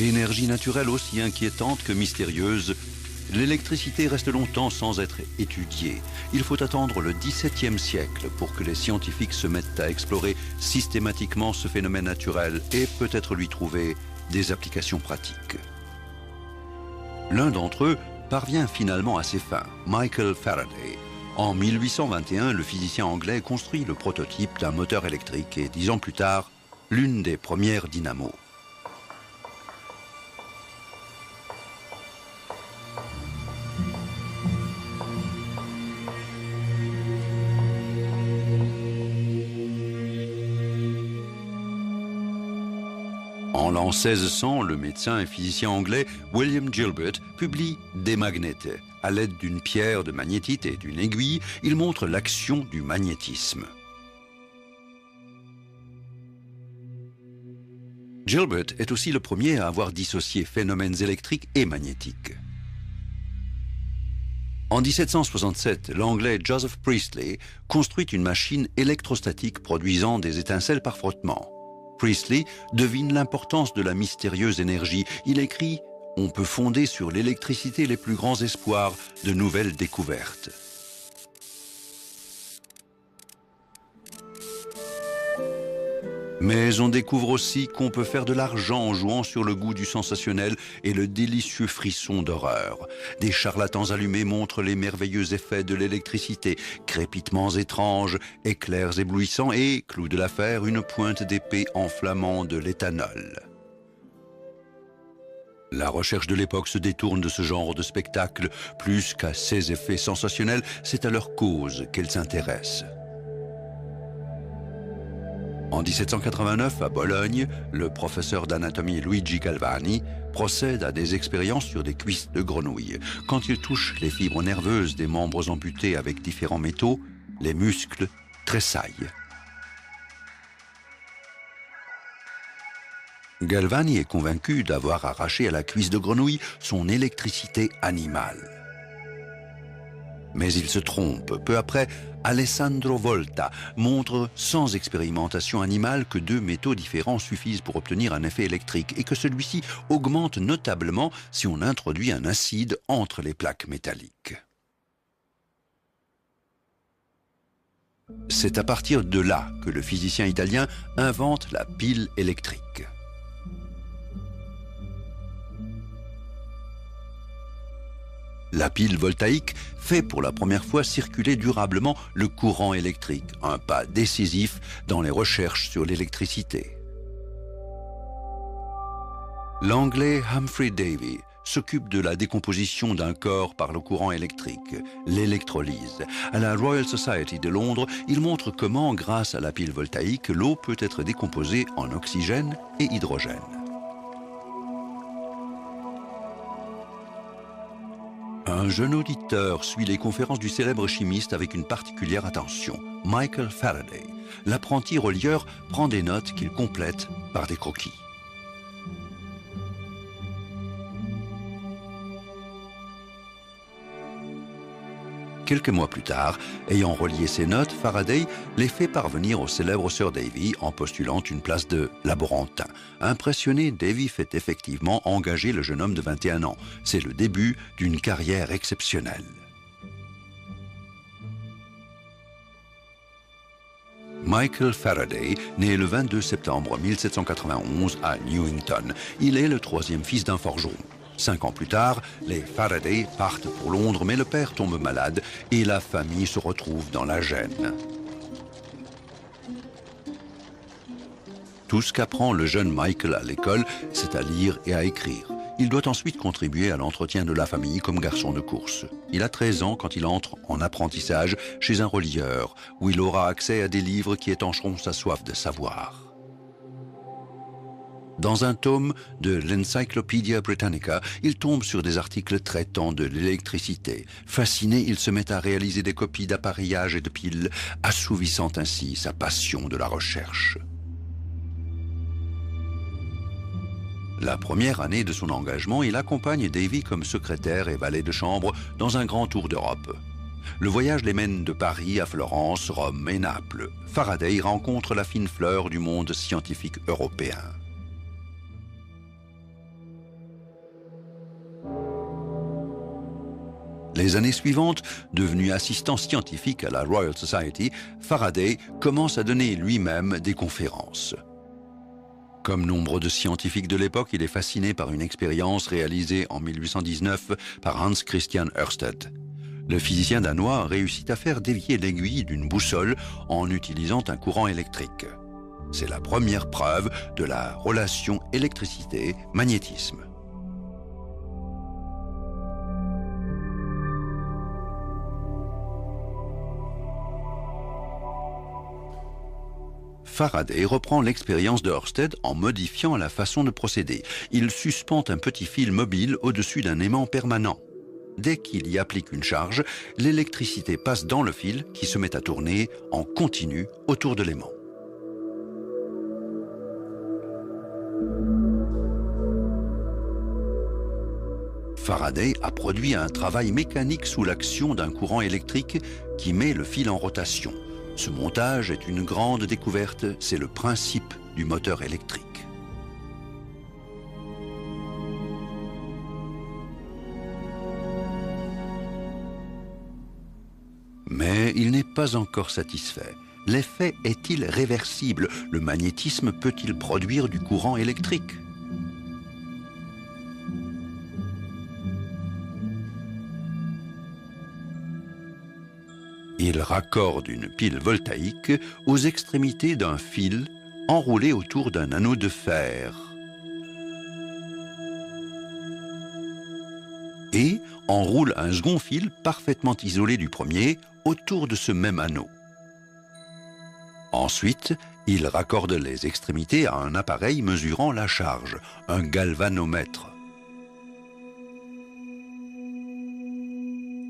Énergie naturelle aussi inquiétante que mystérieuse, l'électricité reste longtemps sans être étudiée. Il faut attendre le XVIIe siècle pour que les scientifiques se mettent à explorer systématiquement ce phénomène naturel et peut-être lui trouver des applications pratiques. L'un d'entre eux parvient finalement à ses fins, Michael Faraday. En 1821, le physicien anglais construit le prototype d'un moteur électrique et 10 ans plus tard, l'une des premières dynamos. En l'an 1600, le médecin et physicien anglais William Gilbert publie Des magnètes. À l'aide d'une pierre de magnétite et d'une aiguille, il montre l'action du magnétisme. Gilbert est aussi le premier à avoir dissocié phénomènes électriques et magnétiques. En 1767, l'anglais Joseph Priestley construit une machine électrostatique produisant des étincelles par frottement. Priestley devine l'importance de la mystérieuse énergie. Il écrit « On peut fonder sur l'électricité les plus grands espoirs de nouvelles découvertes ». Mais on découvre aussi qu'on peut faire de l'argent en jouant sur le goût du sensationnel et le délicieux frisson d'horreur. Des charlatans allumés montrent les merveilleux effets de l'électricité, crépitements étranges, éclairs éblouissants et, clou de l'affaire, une pointe d'épée enflammant de l'éthanol. La recherche de l'époque se détourne de ce genre de spectacle. Plus qu'à ces effets sensationnels, c'est à leur cause qu'elle s'intéresse. En 1789, à Bologne, le professeur d'anatomie Luigi Galvani procède à des expériences sur des cuisses de grenouilles. Quand il touche les fibres nerveuses des membres amputés avec différents métaux, les muscles tressaillent. Galvani est convaincu d'avoir arraché à la cuisse de grenouille son électricité animale. Mais il se trompe. Peu après, Alessandro Volta montre sans expérimentation animale que 2 métaux différents suffisent pour obtenir un effet électrique et que celui-ci augmente notablement si on introduit un acide entre les plaques métalliques. C'est à partir de là que le physicien italien invente la pile électrique. La pile voltaïque fait pour la première fois circuler durablement le courant électrique, un pas décisif dans les recherches sur l'électricité. L'anglais Humphrey Davy s'occupe de la décomposition d'un corps par le courant électrique, l'électrolyse. À la Royal Society de Londres, il montre comment, grâce à la pile voltaïque, l'eau peut être décomposée en oxygène et hydrogène. Un jeune auditeur suit les conférences du célèbre chimiste avec une particulière attention, Michael Faraday. L'apprenti relieur prend des notes qu'il complète par des croquis. Quelques mois plus tard, ayant relié ses notes, Faraday les fait parvenir au célèbre Sir Davy en postulant une place de laborantin. Impressionné, Davy fait effectivement engager le jeune homme de 21 ans. C'est le début d'une carrière exceptionnelle. Michael Faraday, né le 22 septembre 1791 à Newington. Il est le 3e fils d'un forgeron. 5 ans plus tard, les Faraday partent pour Londres, mais le père tombe malade et la famille se retrouve dans la gêne. Tout ce qu'apprend le jeune Michael à l'école, c'est à lire et à écrire. Il doit ensuite contribuer à l'entretien de la famille comme garçon de course. Il a 13 ans quand il entre en apprentissage chez un relieur, où il aura accès à des livres qui étancheront sa soif de savoir. Dans un tome de l'Encyclopædia Britannica, il tombe sur des articles traitant de l'électricité. Fasciné, il se met à réaliser des copies d'appareillages et de piles, assouvissant ainsi sa passion de la recherche. La première année de son engagement, il accompagne Davy comme secrétaire et valet de chambre dans un grand tour d'Europe. Le voyage les mène de Paris à Florence, Rome et Naples. Faraday rencontre la fine fleur du monde scientifique européen. Les années suivantes, devenu assistant scientifique à la Royal Society, Faraday commence à donner lui-même des conférences. Comme nombre de scientifiques de l'époque, il est fasciné par une expérience réalisée en 1819 par Hans Christian Ørsted. Le physicien danois réussit à faire dévier l'aiguille d'une boussole en utilisant un courant électrique. C'est la première preuve de la relation électricité-magnétisme. Faraday reprend l'expérience de Ørsted en modifiant la façon de procéder. Il suspend un petit fil mobile au-dessus d'un aimant permanent. Dès qu'il y applique une charge, l'électricité passe dans le fil qui se met à tourner en continu autour de l'aimant. Faraday a produit un travail mécanique sous l'action d'un courant électrique qui met le fil en rotation. Ce montage est une grande découverte, c'est le principe du moteur électrique. Mais il n'est pas encore satisfait. L'effet est-il réversible? Le magnétisme peut-il produire du courant électrique? Il raccorde une pile voltaïque aux extrémités d'un fil enroulé autour d'un anneau de fer. Et enroule un second fil parfaitement isolé du premier autour de ce même anneau. Ensuite, il raccorde les extrémités à un appareil mesurant la charge, un galvanomètre.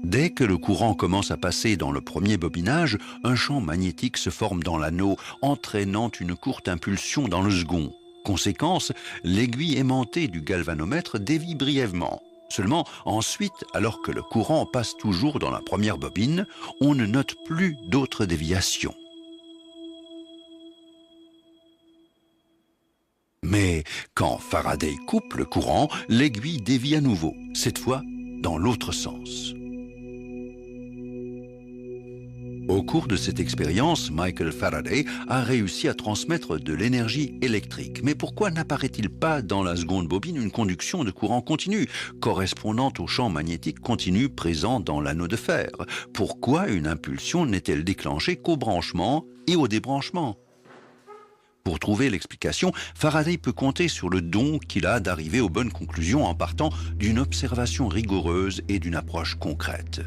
Dès que le courant commence à passer dans le premier bobinage, un champ magnétique se forme dans l'anneau, entraînant une courte impulsion dans le second. Conséquence, l'aiguille aimantée du galvanomètre dévie brièvement. Seulement, ensuite, alors que le courant passe toujours dans la première bobine, on ne note plus d'autres déviations. Mais quand Faraday coupe le courant, l'aiguille dévie à nouveau, cette fois dans l'autre sens. Au cours de cette expérience, Michael Faraday a réussi à transmettre de l'énergie électrique. Mais pourquoi n'apparaît-il pas dans la seconde bobine une conduction de courant continu, correspondant au champ magnétique continu présent dans l'anneau de fer? Pourquoi une impulsion n'est-elle déclenchée qu'au branchement et au débranchement? Pour trouver l'explication, Faraday peut compter sur le don qu'il a d'arriver aux bonnes conclusions en partant d'une observation rigoureuse et d'une approche concrète.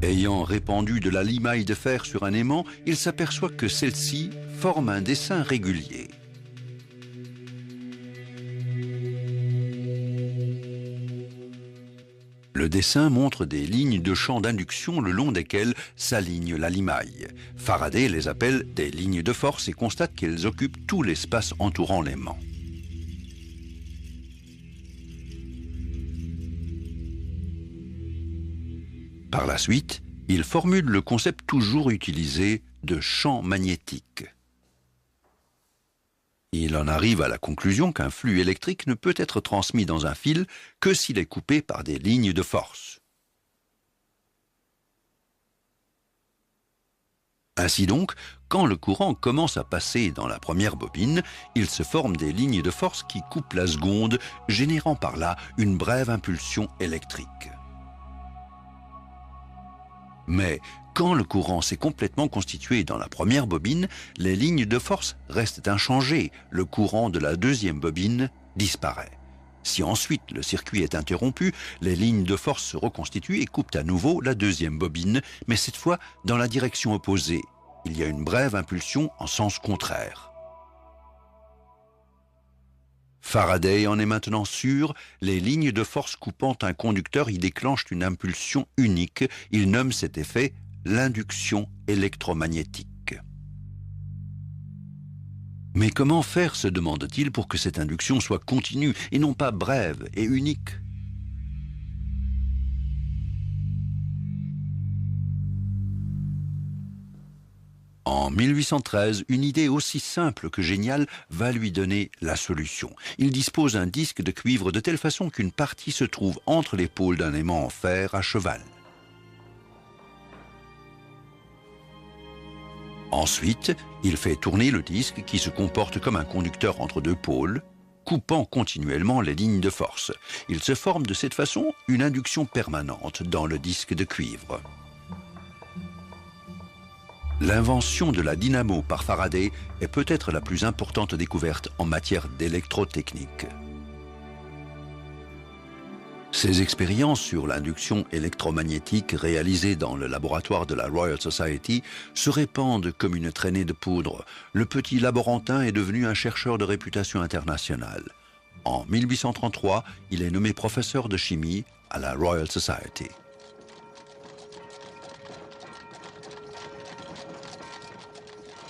Ayant répandu de la limaille de fer sur un aimant, il s'aperçoit que celle-ci forme un dessin régulier. Le dessin montre des lignes de champ d'induction le long desquelles s'aligne la limaille. Faraday les appelle des lignes de force et constate qu'elles occupent tout l'espace entourant l'aimant. Par la suite, il formule le concept toujours utilisé de champ magnétique. Il en arrive à la conclusion qu'un flux électrique ne peut être transmis dans un fil que s'il est coupé par des lignes de force. Ainsi donc, quand le courant commence à passer dans la première bobine, il se forme des lignes de force qui coupent la seconde, générant par là une brève impulsion électrique. Mais quand le courant s'est complètement constitué dans la première bobine, les lignes de force restent inchangées. Le courant de la deuxième bobine disparaît. Si ensuite le circuit est interrompu, les lignes de force se reconstituent et coupent à nouveau la deuxième bobine, mais cette fois dans la direction opposée. Il y a une brève impulsion en sens contraire. Faraday en est maintenant sûr, les lignes de force coupant un conducteur y déclenchent une impulsion unique. Il nomme cet effet l'induction électromagnétique. Mais comment faire, se demande-t-il, pour que cette induction soit continue et non pas brève et unique? En En 1813, une idée aussi simple que géniale va lui donner la solution. Il dispose d'un disque de cuivre de telle façon qu'une partie se trouve entre l'épaule d'un aimant en fer à cheval. Ensuite, il fait tourner le disque qui se comporte comme un conducteur entre deux pôles, coupant continuellement les lignes de force. Il se forme de cette façon une induction permanente dans le disque de cuivre. L'invention de la dynamo par Faraday est peut-être la plus importante découverte en matière d'électrotechnique. Ces expériences sur l'induction électromagnétique réalisées dans le laboratoire de la Royal Society se répandent comme une traînée de poudre. Le petit laborantin est devenu un chercheur de réputation internationale. En 1833, il est nommé professeur de chimie à la Royal Society.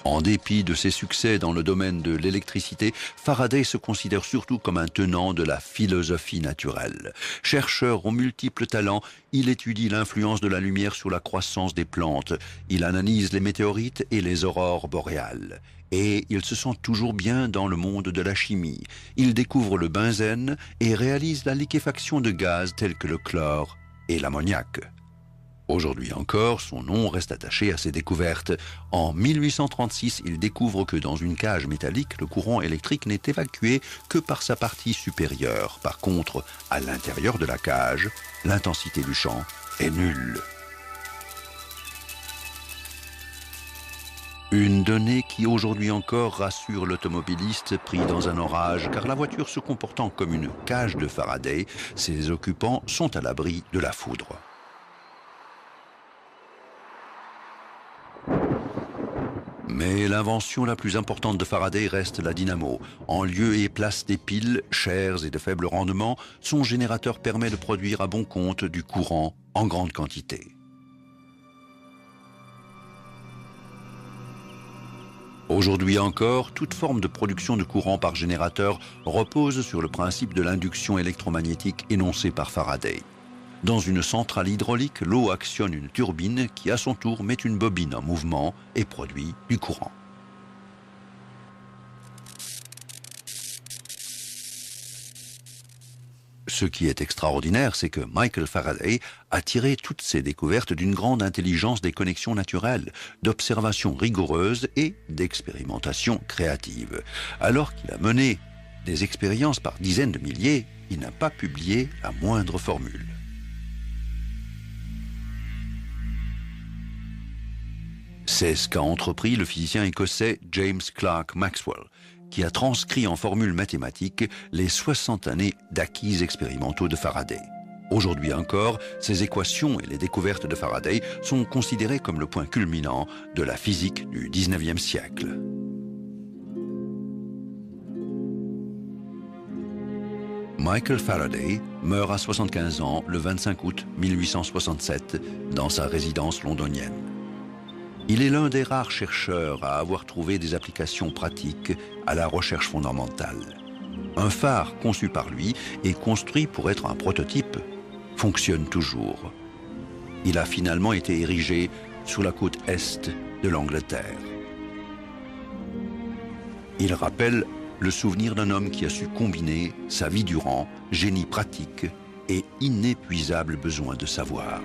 En dépit de ses succès dans le domaine de l'électricité, Faraday se considère surtout comme un tenant de la philosophie naturelle. Chercheur aux multiples talents, il étudie l'influence de la lumière sur la croissance des plantes. Il analyse les météorites et les aurores boréales. Et il se sent toujours bien dans le monde de la chimie. Il découvre le benzène et réalise la liquéfaction de gaz tels que le chlore et l'ammoniac. Aujourd'hui encore, son nom reste attaché à ses découvertes. En 1836, il découvre que dans une cage métallique, le courant électrique n'est évacué que par sa partie supérieure. Par contre, à l'intérieur de la cage, l'intensité du champ est nulle. Une donnée qui aujourd'hui encore rassure l'automobiliste pris dans un orage, car la voiture se comportant comme une cage de Faraday, ses occupants sont à l'abri de la foudre. Mais l'invention la plus importante de Faraday reste la dynamo. En lieu et place des piles, chères et de faible rendement, son générateur permet de produire à bon compte du courant en grande quantité. Aujourd'hui encore, toute forme de production de courant par générateur repose sur le principe de l'induction électromagnétique énoncé par Faraday. Dans une centrale hydraulique, l'eau actionne une turbine qui, à son tour, met une bobine en mouvement et produit du courant. Ce qui est extraordinaire, c'est que Michael Faraday a tiré toutes ses découvertes d'une grande intelligence des connexions naturelles, d'observations rigoureuses et d'expérimentations créatives. Alors qu'il a mené des expériences par dizaines de milliers, il n'a pas publié la moindre formule. C'est ce qu'a entrepris le physicien écossais James Clerk Maxwell, qui a transcrit en formules mathématiques les 60 années d'acquis expérimentaux de Faraday. Aujourd'hui encore, ces équations et les découvertes de Faraday sont considérées comme le point culminant de la physique du XIXe siècle. Michael Faraday meurt à 75 ans le 25 août 1867 dans sa résidence londonienne. Il est l'un des rares chercheurs à avoir trouvé des applications pratiques à la recherche fondamentale. Un phare conçu par lui et construit pour être un prototype fonctionne toujours. Il a finalement été érigé sur la côte est de l'Angleterre. Il rappelle le souvenir d'un homme qui a su combiner sa vie durant génie pratique et inépuisable besoin de savoir.